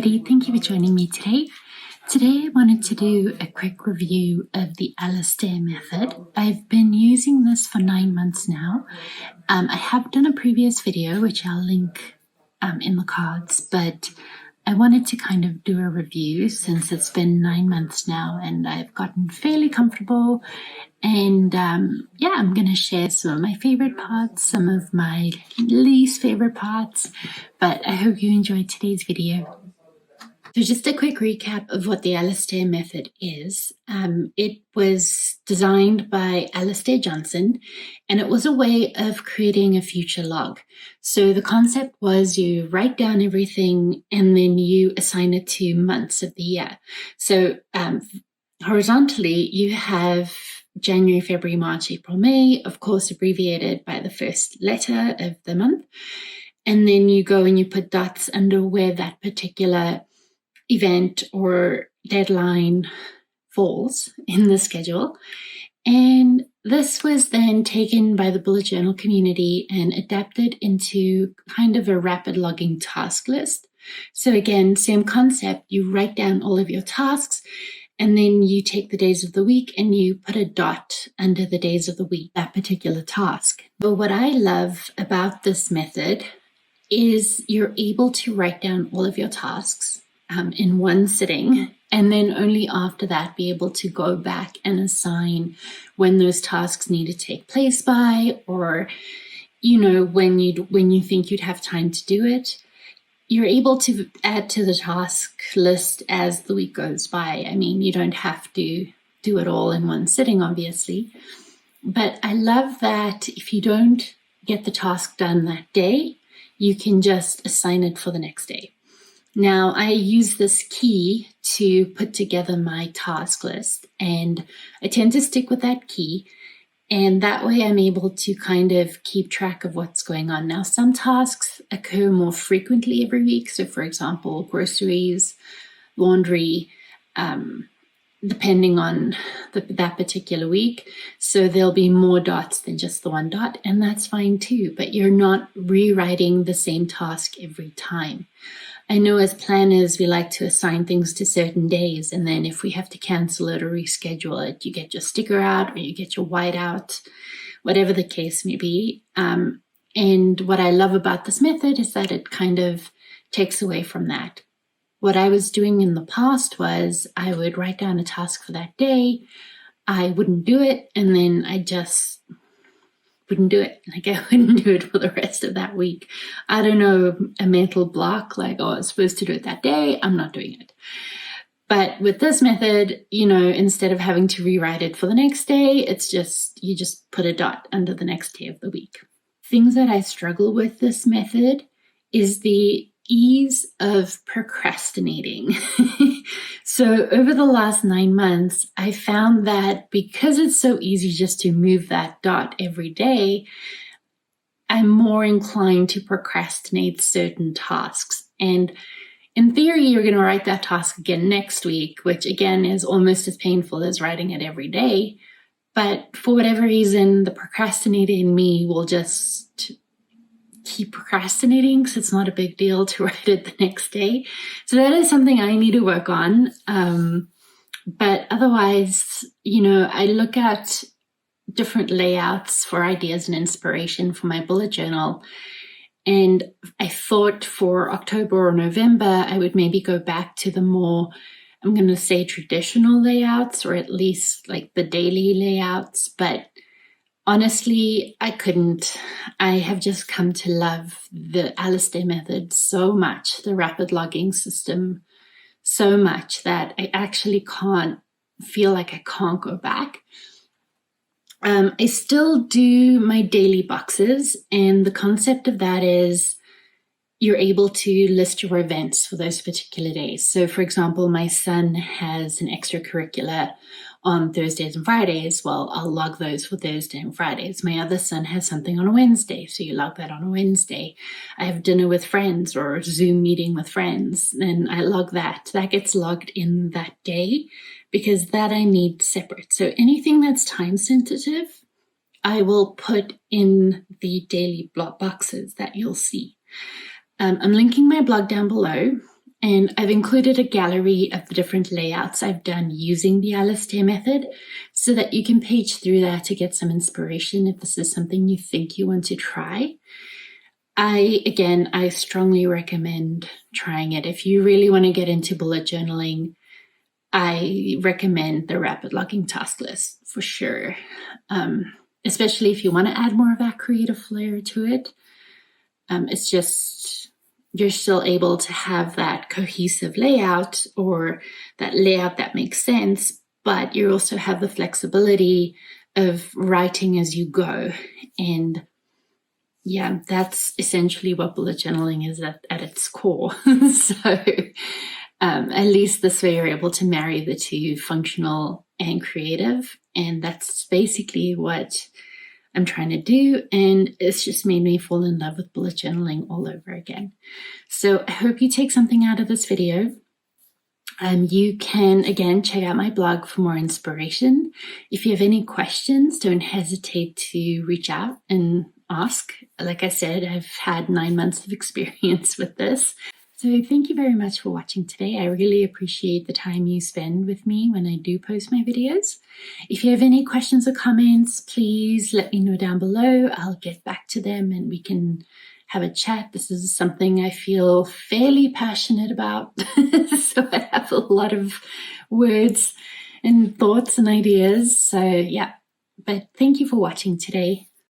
everybody, thank you for joining me today. Today I wanted to do a quick review of the Alastair Method. I've been using this for 9 months now. I have done a previous video which I'll link in the cards, but I wanted to kind of do a review since it's been 9 months now and I've gotten fairly comfortable. And I'm going to share some of my favorite parts, some of my least favorite parts, but I hope you enjoyed today's video. So just a quick recap of what the Alastair Method is. It was designed by Alastair Johnson, and it was a way of creating a future log. So the concept was you write down everything and then you assign it to months of the year. So horizontally, you have January, February, March, April, May, of course, abbreviated by the first letter of the month. And then you go and you put dots under where that particular event or deadline falls in the schedule. And this was then taken by the bullet journal community and adapted into kind of a rapid logging task list. So again, same concept, you write down all of your tasks and then you take the days of the week and you put a dot under the days of the week, that particular task. But what I love about this method is you're able to write down all of your tasks in one sitting, and then only after that be able to go back and assign when those tasks need to take place by, or when you think you'd have time to do it. You're able to add to the task list as the week goes by. I mean, you don't have to do it all in one sitting, obviously, but I love that if you don't get the task done that day, you can just assign it for the next day. Now, I use this key to put together my task list, and I tend to stick with that key, and that way I'm able to kind of keep track of what's going on. Now, some tasks occur more frequently every week. So, for example, groceries, laundry, depending on that particular week. So there'll be more dots than just the one dot, and that's fine too, but you're not rewriting the same task every time. I know as planners, we like to assign things to certain days, and then if we have to cancel it or reschedule it, you get your sticker out or you get your white out, whatever the case may be. And what I love about this method is that it kind of takes away from that. What I was doing in the past was I would write down a task for that day, I wouldn't do it, and then I just wouldn't do it. Like I wouldn't do it for the rest of that week. I don't know, a mental block, like, oh, I was supposed to do it that day, I'm not doing it. But with this method, instead of having to rewrite it for the next day, it's just, you just put a dot under the next day of the week. Things that I struggle with this method is the ease of procrastinating. So over the last 9 months, I found that because it's so easy just to move that dot every day, I'm more inclined to procrastinate certain tasks. And in theory, you're going to write that task again next week, which again is almost as painful as writing it every day. But for whatever reason, the procrastinator in me will just keep procrastinating because it's not a big deal to write it the next day. So that is something I need to work on. But otherwise, I look at different layouts for ideas and inspiration for my bullet journal. And I thought for October or November, I would maybe go back to the more, I'm going to say traditional layouts, or at least like the daily layouts. But honestly, I couldn't. I have just come to love the Alastair Method so much, the rapid logging system so much that I actually feel like I can't go back. I still do my daily boxes, and the concept of that is you're able to list your events for those particular days. So for example, my son has an extracurricular on Thursdays and Fridays. Well, I'll log those for Thursday and Fridays. My other son has something on a Wednesday, so you log that on a Wednesday. I have dinner with friends or a Zoom meeting with friends, and I log that. That gets logged in that day because that I need separate. So anything that's time sensitive, I will put in the daily blog boxes that you'll see. I'm linking my blog down below, And I've included a gallery of the different layouts I've done using the Alastair method so that you can page through that to get some inspiration if this is something you think you want to try. I strongly recommend trying it. If you really want to get into bullet journaling, I recommend the rapid logging task list for sure. Especially if you want to add more of that creative flair to it. It's just, you're still able to have that cohesive layout or that layout that makes sense, but you also have the flexibility of writing as you go. And yeah, that's essentially what bullet journaling is at its core. So at least this way you're able to marry the two, functional and creative. And that's basically what I'm trying to do. And it's just made me fall in love with bullet journaling all over again. So I hope you take something out of this video. You can, again, check out my blog for more inspiration. If you have any questions, don't hesitate to reach out and ask. Like I said, I've had 9 months of experience with this. So thank you very much for watching today. I really appreciate the time you spend with me when I do post my videos. If you have any questions or comments, please let me know down below. I'll get back to them and we can have a chat. This is something I feel fairly passionate about. So I have a lot of words and thoughts and ideas. So yeah, but thank you for watching today.